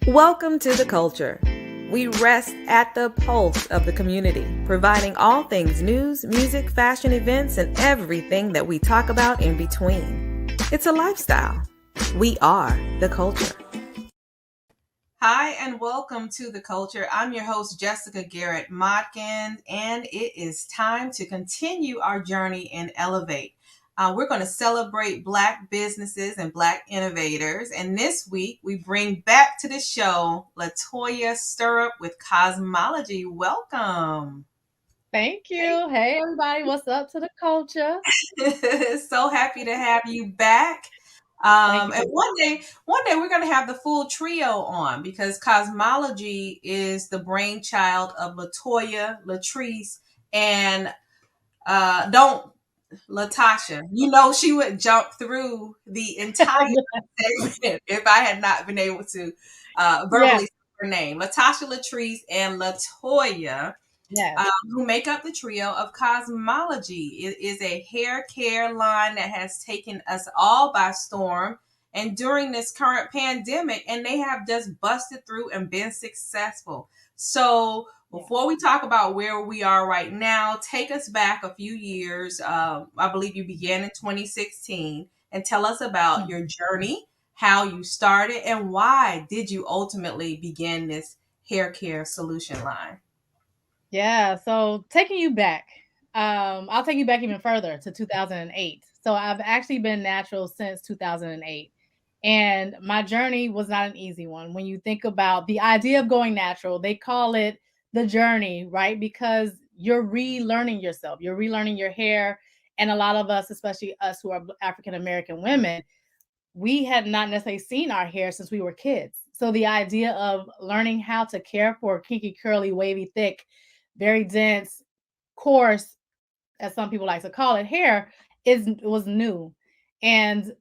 Welcome to The Culture. We rest at the pulse of the community, providing all things news, music, fashion, events, and everything that we talk about in between. It's a lifestyle. We are The Culture. Hi, and welcome to The Culture. I'm your host, Jessica Garrett Modkins, and it is time to continue our journey and elevate. We're going to celebrate Black businesses and Black innovators. And this week, we bring back to the show LaToya Stirrup with Kazmaleje. Welcome. Thank you. Hey, everybody. What's up to the culture? So happy to have you back. Thank you And for one day we're going to have the full trio on because Kazmaleje is the brainchild of LaToya, Latrice, and don't Latasha. You know, she would jump through the entire segment if I had not been able to Yes, verbally say her name. Latasha, Latrice, and LaToya, yes. who make up the trio of Kazmaleje. It is a hair care line that has taken us all by storm. And during this current pandemic, and they have just busted through and been successful. So, Yeah. before we talk about where we are right now, take us back a few years. I believe you began in 2016, and tell us about Mhm. your journey, how you started, and why did you ultimately begin this hair care solution line? Yeah. So taking you back, I'll take you back even further to 2008. So I've actually been natural since 2008. And my journey was not an easy one. When you think about the idea of going natural, they call it the journey, right? Because you're relearning yourself, you're relearning your hair. And a lot of us, especially us who are African American women, we had not necessarily seen our hair since we were kids. So the idea of learning how to care for kinky, curly, wavy, thick, very dense, coarse, as some people like to call it, hair is was new. And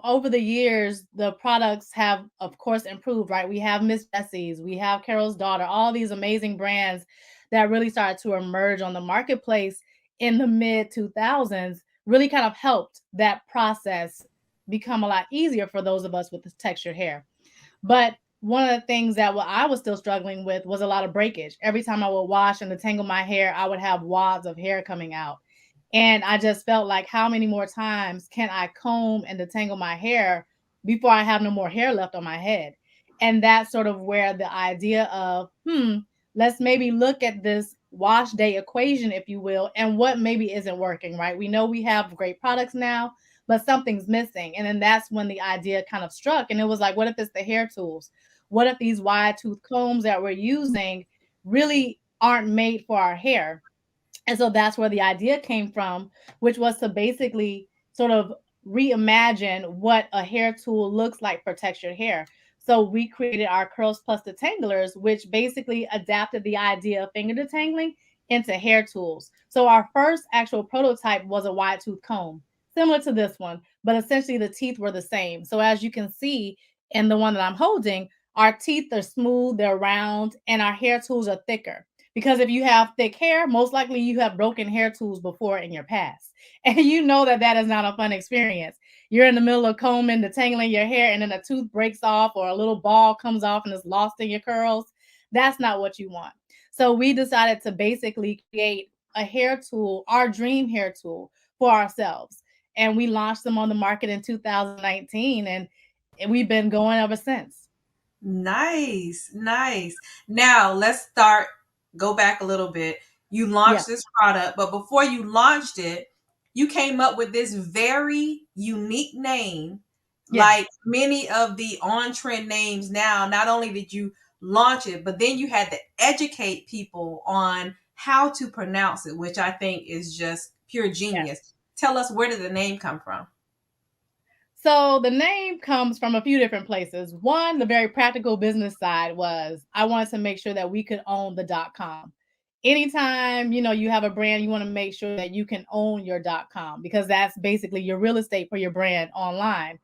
over the years, the products have, of course, improved. Right? We have Miss Jessie's, we have Carol's Daughter, all these amazing brands that really started to emerge on the marketplace in the mid 2000s. Really kind of helped that process become a lot easier for those of us with the textured hair. But one of the things that I was still struggling with was a lot of breakage. Every time I would wash and detangle my hair, I would have wads of hair coming out. And I just felt like, how many more times can I comb and detangle my hair before I have no more hair left on my head? And that's sort of where the idea of, let's maybe look at this wash day equation, if you will, and what maybe isn't working, right? We know we have great products now, but something's missing. And then that's when the idea kind of struck. And it was like, what if it's the hair tools? What if these wide tooth combs that we're using really aren't made for our hair? And so that's where the idea came from, which was to basically sort of reimagine what a hair tool looks like for textured hair. So we created our Curls Plus detanglers, which basically adapted the idea of finger detangling into hair tools. So our first actual prototype was a wide tooth comb, similar to this one, but essentially the teeth were the same. So as you can see in the one that I'm holding, our teeth are smooth, they're round, and our hair tools are thicker. Because if you have thick hair, most likely you have broken hair tools before in your past. And you know that that is not a fun experience. You're in the middle of combing, detangling your hair, and then a tooth breaks off or a little ball comes off and is lost in your curls. That's not what you want. So we decided to basically create a hair tool, our dream hair tool for ourselves. And we launched them on the market in 2019, and we've been going ever since. Nice, nice. Now go back a little bit. You Yeah. launched this product, but before you launched it, you came up with this very unique name, Yes. like many of the on trend names now. Not only did you launch it, but then you had to educate people on how to pronounce it, which I think is just pure genius. Tell us, where did the name come from? So the name comes from a few different places. One, the very practical business side was I wanted to make sure that we could own the .com. Anytime, you have a brand, you want to make sure that you can own your .com because that's basically your real estate for your brand online.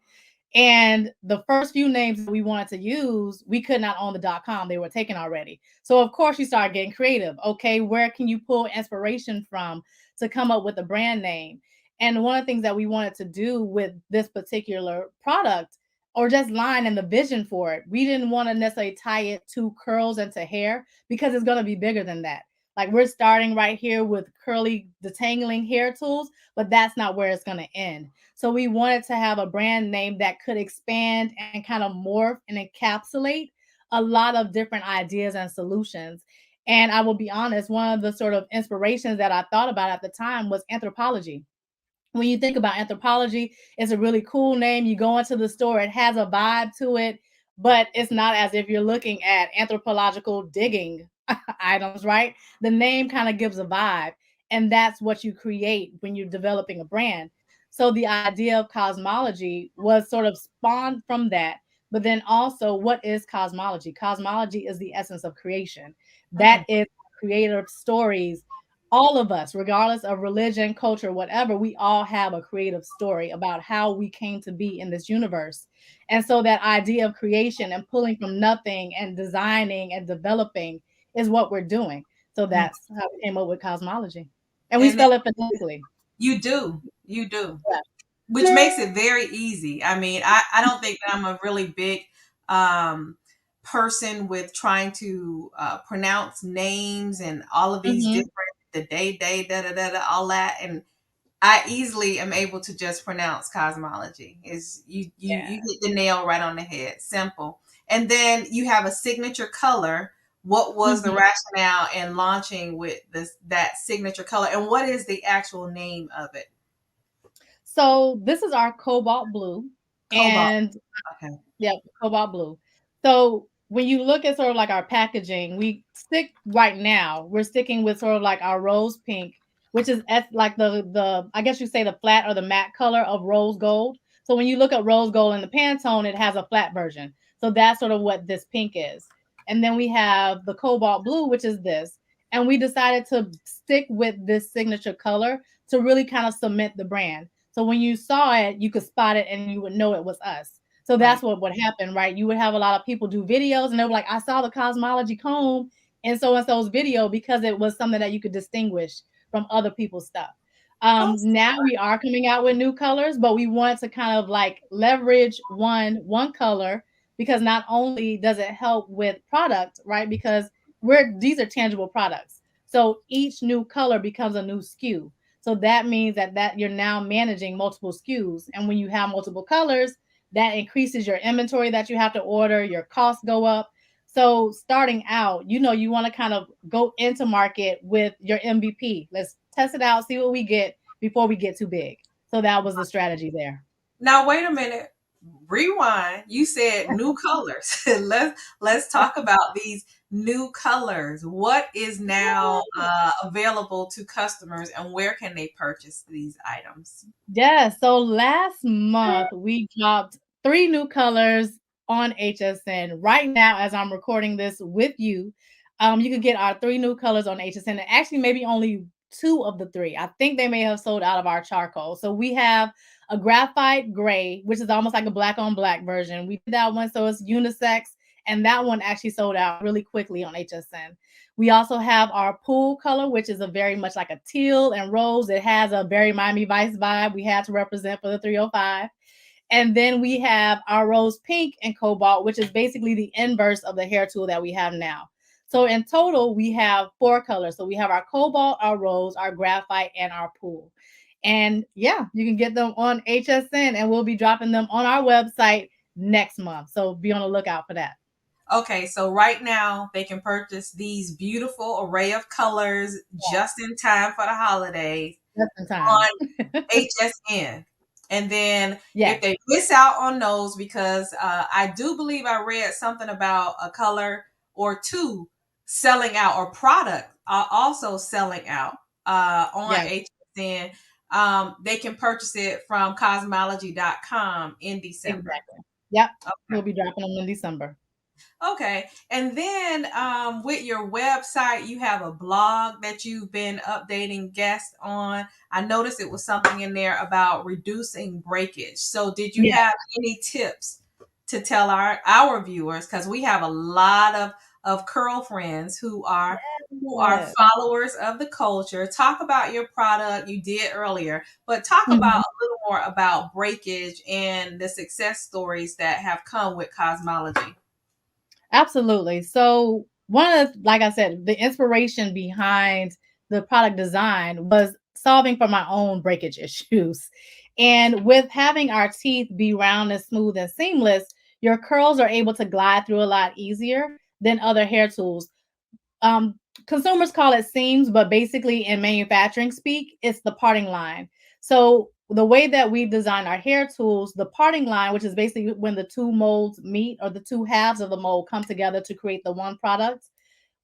And the first few names that we wanted to use, we could not own the .com. They were taken already. So of course you start getting creative. Okay, where can you pull inspiration from to come up with a brand name? And one of the things that we wanted to do with this particular product or just line and the vision for it. We didn't want to necessarily tie it to curls and to hair because it's going to be bigger than that. Like we're starting right here with curly detangling hair tools, but that's not where it's going to end. So we wanted to have a brand name that could expand and kind of morph and encapsulate a lot of different ideas and solutions. And I will be honest, one of the sort of inspirations that I thought about at the time was anthropology. When you think about anthropology, it's a really cool name. You go into the store, it has a vibe to it, but it's not as if you're looking at anthropological digging items, right? The name kind of gives a vibe, and that's what you create when you're developing a brand. So the idea of cosmology was sort of spawned from that. But then also, what is cosmology? Cosmology is the essence of creation. That Mm. is creative stories. All of us, regardless of religion, culture, whatever, we all have a creative story about how we came to be in this universe. And so that idea of creation and pulling from nothing and designing and developing is what we're doing. So Mm. that's how we came up with cosmology. And we And then spell it phonetically. you do, Yeah. which makes it very easy. I mean, I don't think that I'm a really big um, person with trying to pronounce names and all of these Hmm. different, the day, da da da da, all that. And I easily am able to just pronounce cosmology. Is you Yeah. hit the nail right on the head. Simple. And then you have a signature color. What was the Hmm. rationale in launching with that signature color, and what is the actual name of it? So this is our cobalt blue. Cobalt. And Okay. yeah, cobalt blue. So when you look at sort of like our packaging, we stick right now, we're sticking with sort of like our rose pink, which is like the I guess you say the flat or the matte color of rose gold. So when you look at rose gold in the Pantone, it has a flat version. So that's sort of what this pink is. And then we have the cobalt blue, which is this. And we decided to stick with this signature color to really kind of cement the brand. So when you saw it, you could spot it and you would know it was us. So Right. that's what would happen, right? You would have a lot of people do videos and they were like, I saw the cosmology comb in so and so's video because it was something that you could distinguish from other people's stuff. Oh, Now we are coming out with new colors, but we want to kind of like leverage one color because not only does it help with product, right? Because these are tangible products. So each new color becomes a new SKU. So that means that you're now managing multiple SKUs. And when you have multiple colors, that increases your inventory that you have to order, your costs go up. So starting out, you want to kind of go into market with your MVP. Let's test it out, see what we get before we get too big. So that was the strategy there. now wait a minute. Rewind. You said new colors. Let's talk about these new colors. What is now available to customers, and where can they purchase these items? Yeah, so last month we dropped 3 new colors on HSN. Right now, as I'm recording this with you, you can get our 3 new colors on HSN. And actually, maybe only 2 of the 3. I think they may have sold out of our charcoal. So we have a graphite gray, which is almost like a black on black version. We did that one, so it's unisex, and that one actually sold out really quickly on HSN. We also have our pool color, which is a very much like a teal and rose. It has a very Miami Vice vibe we had to represent for the 305. And then we have our rose pink and cobalt, which is basically the inverse of the hair tool that we have now. So in total, we have 4 colors. So we have our cobalt, our rose, our graphite, and our pool. And yeah, you can get them on HSN, and we'll be dropping them on our website next month. So be on the lookout for that. Okay, so right now they can purchase these beautiful array of colors just in time for the holidays Just in on time. HSN. And then if Yes, they miss out on those, because I do believe I read something about a color or two selling out, or product also selling out on yes. HSN, they can purchase it from cosmology.com in December. Exactly. Yep. Okay. We'll be dropping them in December. Okay. And then with your website, you have a blog that you've been updating guests on. I noticed it was something in there about reducing breakage. So did you Yeah. have any tips to tell our viewers? Because we have a lot of curl friends who are who are Yes. followers of the culture, talk about your product. You did earlier, but talk about Mhm. a little more about breakage and the success stories that have come with Kazmaleje. Absolutely. So one of the, like I said, the inspiration behind the product design was solving for my own breakage issues. And with having our teeth be round and smooth and seamless, your curls are able to glide through a lot easier than other hair tools. um, Consumers call it seams, but basically in manufacturing speak, it's the parting line. So the way that we design our hair tools, the parting line, which is basically when the two molds meet or the two halves of the mold come together to create the one product,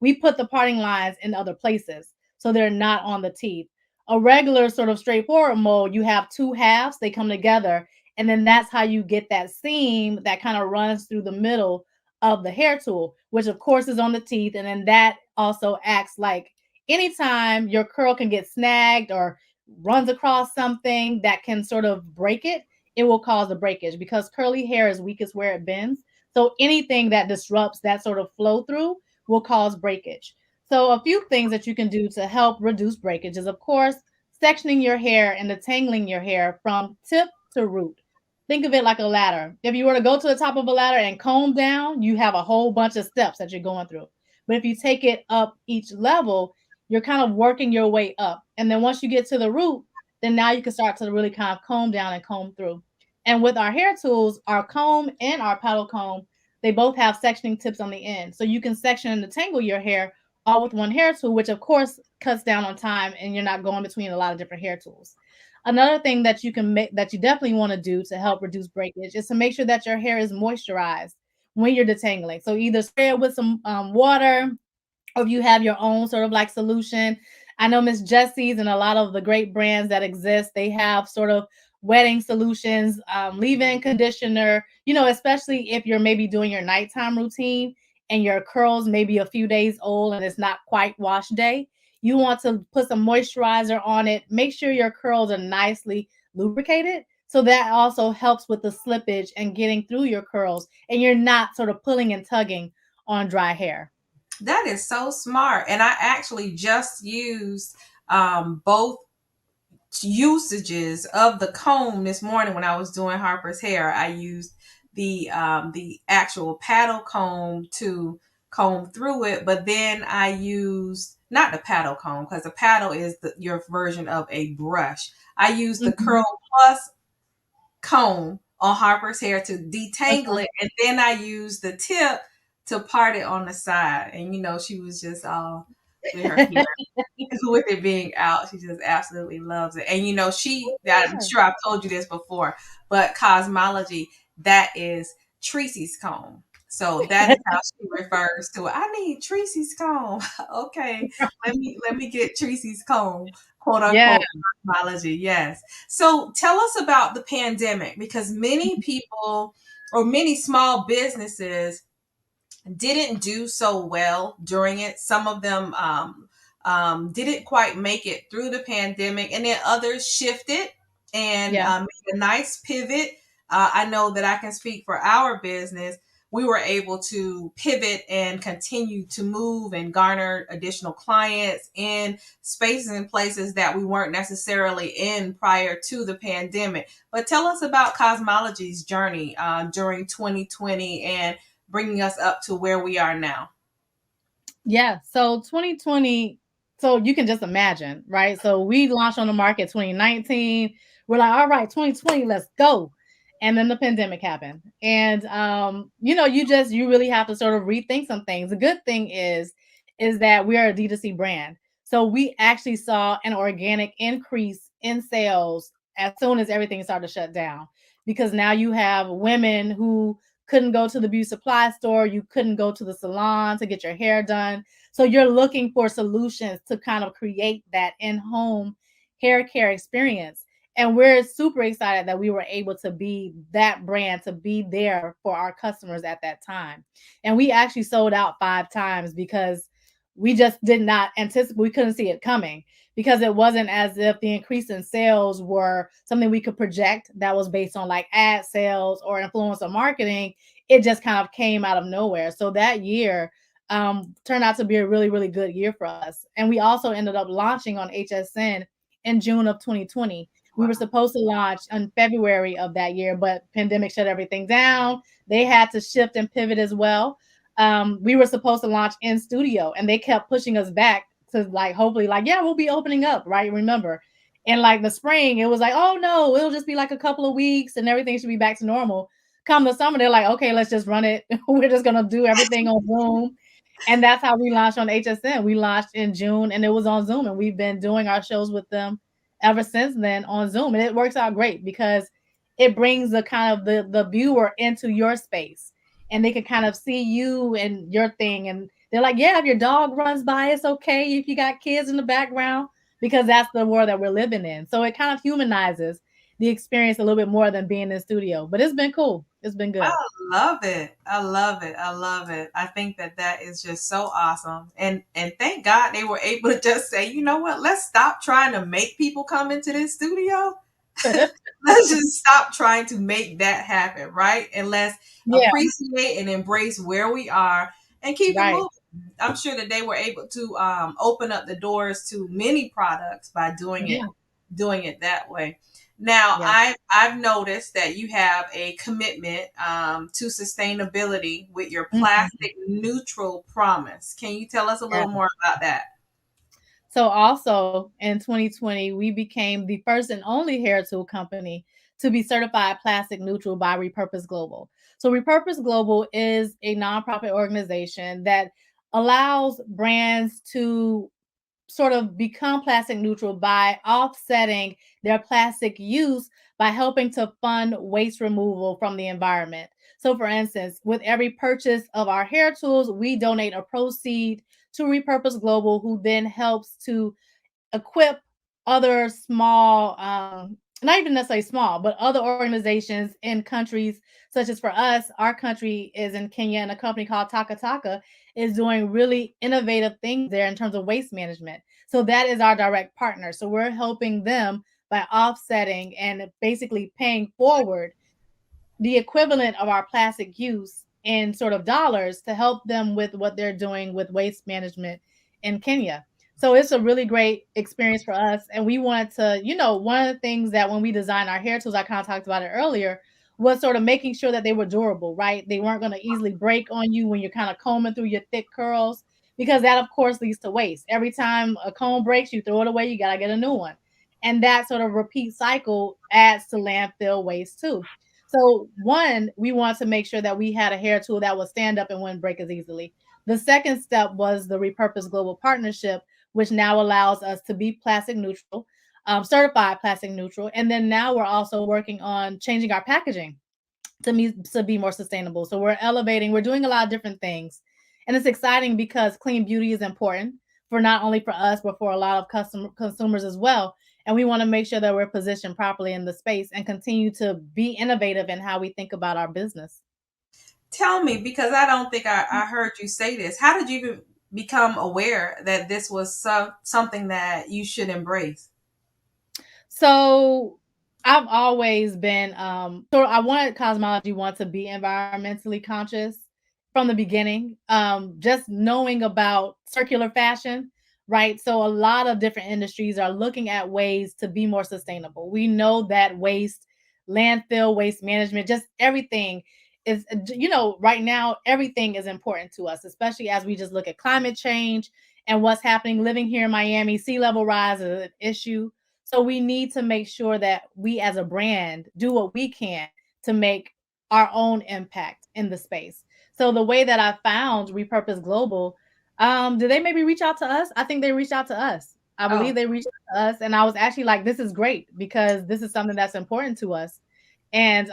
we put the parting lines in other places so they're not on the teeth. A regular sort of straightforward mold, you have two halves, they come together, and then that's how you get that seam that kind of runs through the middle of the hair tool, which of course is on the teeth. And then that also acts like anytime your curl can get snagged or runs across something that can sort of break it, it will cause a breakage because curly hair is weakest where it bends. So anything that disrupts that sort of flow through will cause breakage. So, a few things that you can do to help reduce breakage is, of course, sectioning your hair and detangling your hair from tip to root. Think of it like a ladder. If you were to go to the top of a ladder and comb down, you have a whole bunch of steps that you're going through. But if you take it up each level, you're kind of working your way up. And then once you get to the root, then now you can start to really kind of comb down and comb through. And with our hair tools, our comb and our paddle comb, they both have sectioning tips on the end. So you can section and detangle your hair all with one hair tool, which of course cuts down on time and you're not going between a lot of different hair tools. Another thing that you can make that you definitely want to do to help reduce breakage is to make sure that your hair is moisturized when you're detangling. So either spray it with some water, or if you have your own sort of like solution. I know Miss Jessie's and a lot of the great brands that exist, they have sort of wetting solutions, leave-in conditioner, especially if you're maybe doing your nighttime routine and your curls maybe a few days old and it's not quite wash day. You want to put some moisturizer on it. Make sure your curls are nicely lubricated. So that also helps with the slippage and getting through your curls, and you're not sort of pulling and tugging on dry hair. That is so smart. And I actually just used both usages of the comb this morning when I was doing Harper's hair. I used the actual paddle comb to comb through it, but then I used not the paddle comb because the paddle is your version of a brush. I used the Mhm. Curl Plus comb on Harper's hair to detangle Okay. it, and then I used the tip to part it on the side. And she was just all with her hair with it being out. She just absolutely loves it. And I'm Yeah. sure I've told you this before, but Cosmology, that is Tracy's comb. So that is how she refers to it. I need Tracy's comb. Okay, let me get Tracy's comb, quote Yeah. unquote Cosmology. Yes. So tell us about the pandemic because many people or many small businesses didn't do so well during it. Some of them didn't quite make it through the pandemic, and then others shifted and Yeah. made a nice pivot. I know that I can speak for our business. We were able to pivot and continue to move and garner additional clients in spaces and places that we weren't necessarily in prior to the pandemic. But tell us about Cosmology's journey during 2020 and bringing us up to where we are now. Yeah. So 2020, so you can just imagine, right? So we launched on the market 2019. We're like, all right, 2020, let's go. And then the pandemic happened. And you really have to sort of rethink some things. The good thing is that we are a D2C brand. So we actually saw an organic increase in sales as soon as everything started to shut down. Because now you have women who couldn't go to the beauty supply store, you couldn't go to the salon to get your hair done. So you're looking for solutions to kind of create that in-home hair care experience. And we're super excited that we were able to be that brand, to be there for our customers at that time. And we actually sold out 5 times because we just did not anticipate, we couldn't see it coming because it wasn't as if the increase in sales were something we could project that was based on like ad sales or influencer marketing. It just kind of came out of nowhere. So that year, turned out to be a really, really good year for us. And we also ended up launching on HSN in June of 2020. We were supposed to launch in February of that year, but pandemic shut everything down. They had to shift and pivot as well. We were supposed to launch in studio, and they kept pushing us back to like hopefully like yeah we'll be opening up, right? Remember, in like the spring it was like oh no it'll just be like a couple of weeks and everything should be back to normal. Come the summer they're like okay let's just run it. We're just gonna do everything on Zoom, and that's how we launched on HSN. We launched in June and it was on Zoom, and we've been doing our shows with them ever since then on Zoom, and it works out great because it brings the kind of the viewer into your space, and they can kind of see you and your thing, and they're like yeah if your dog runs by it's okay if you got kids in the background, because that's the world that we're living in. So it kind of humanizes the experience a little bit more than being in the studio, but it's been cool. It's been I good. love it. I love it. I love it. I think that that is just so awesome. And thank God they were able to just say, you know what? Let's stop trying to make people come into this studio. Let's just stop trying to make that happen, right? And let's Yeah, appreciate and embrace where we are and keep it right. moving. I'm sure that they were able to open up the doors to many products by Yeah, doing it that way. Now, yeah, I've noticed that you have a commitment to sustainability with your mhm, plastic neutral promise. Can you tell us a yeah. little more about that? So also in 2020, we became the first and only hair tool company to be certified plastic neutral by Repurpose Global. So Repurpose Global is a nonprofit organization that allows brands to sort of become plastic neutral by offsetting their plastic use by helping to fund waste removal from the environment. So, for instance, with every purchase of our hair tools, we donate a proceed to Repurpose Global, who then helps to equip other small, not even necessarily small, but other organizations in countries such as for us, our country is in Kenya, and a company called Taka Taka is doing really innovative things there in terms of waste management. So that is our direct partner. So we're helping them by offsetting and basically paying forward the equivalent of our plastic use in sort of dollars to help them with what they're doing with waste management in Kenya. So it's a really great experience for us. And we wanted to, one of the things that when we designed our hair tools, I kind of talked about it earlier, was sort of making sure that they were durable, right? They weren't going to easily break on you when you're kind of combing through your thick curls, because that, of course, leads to waste. Every time a comb breaks, you throw it away, you got to get a new one. And that sort of repeat cycle adds to landfill waste too. So one, we want to make sure that we had a hair tool that would stand up and wouldn't break as easily. The second step was the Repurpose Global Partnership, which now allows us to be plastic neutral, certified plastic neutral. And then now we're also working on changing our packaging to be more sustainable. So we're elevating, we're doing a lot of different things. And it's exciting because clean beauty is important for not only for us, but for a lot of consumers as well. And we want to make sure that we're positioned properly in the space and continue to be innovative in how we think about our business. Tell me, because I don't think I heard you say this. How did you even become aware that this was something that you should embrace? So I've always been so I wanted Cosmology want to be environmentally conscious from the beginning. Just knowing about circular fashion, right? So a lot of different industries are looking at ways to be more sustainable. We know that waste, landfill, waste management, just everything is right now everything is important to us, especially as we just look at climate change and what's happening living here in Miami. Sea level rise is an issue, so we need to make sure that we as a brand do what we can to make our own impact in the space. So the way that I found Repurpose Global, did they maybe reach out to us? I think they reached out to us. I believe Oh, they reached out to us, and I was actually like, this is great because this is something that's important to us. And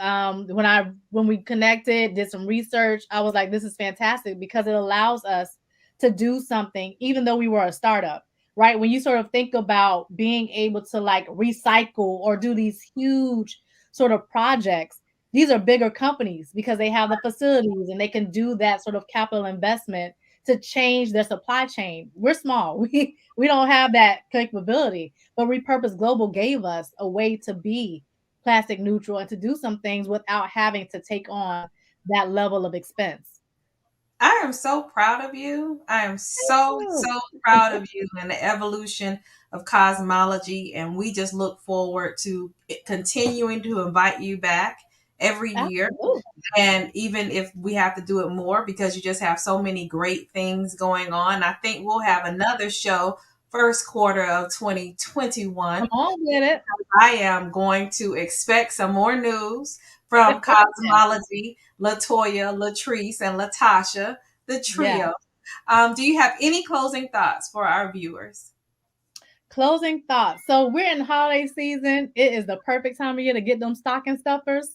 when we connected, did some research, I was like, this is fantastic because it allows us to do something, even though we were a startup, right? When you sort of think about being able to like recycle or do these huge sort of projects, these are bigger companies because they have the facilities and they can do that sort of capital investment to change their supply chain. We're small. We don't have that capability, but Repurpose Global gave us a way to be plastic neutral and to do some things without having to take on that level of expense. I am so proud of you. I am Thank so proud of you and the evolution of Kazmaleje. And we just look forward to continuing to invite you back every year. Absolutely. And even if we have to do it more because you just have so many great things going on, I think we'll have another show first quarter of Come 2021. on with it. I am going to expect some more news from Kazmaleje, LaToya, Latrice, and Latasha, the Yeah. trio. Do you have any closing thoughts for our viewers? Closing thoughts. So we're in holiday season. It is the perfect time of year to get them stocking stuffers.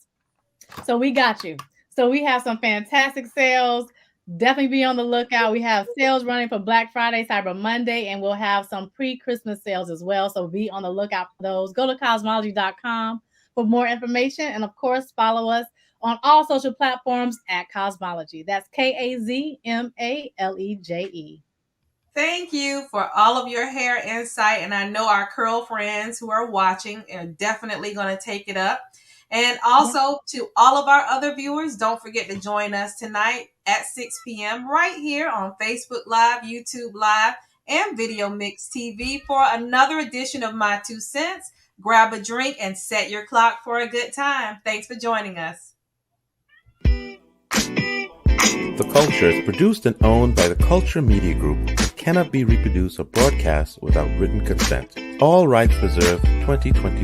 So we got you. So we have some fantastic sales. Definitely be on the lookout. We have sales running for Black Friday, Cyber Monday, and we'll have some pre-Christmas sales as well. So be on the lookout for those. Go to Kazmaleje.com for more information. And of course, follow us on all social platforms at Kazmaleje. That's Kazmaleje. Thank you for all of your hair insight. And I know our curl friends who are watching are definitely going to take it up. And also to all of our other viewers, don't forget to join us tonight at 6 p.m. right here on Facebook Live, YouTube Live, and Video Mix TV for another edition of My Two Cents. Grab a drink and set your clock for a good time. Thanks for joining us. The Culture is produced and owned by the Culture Media Group and cannot be reproduced or broadcast without written consent. All rights reserved 2021.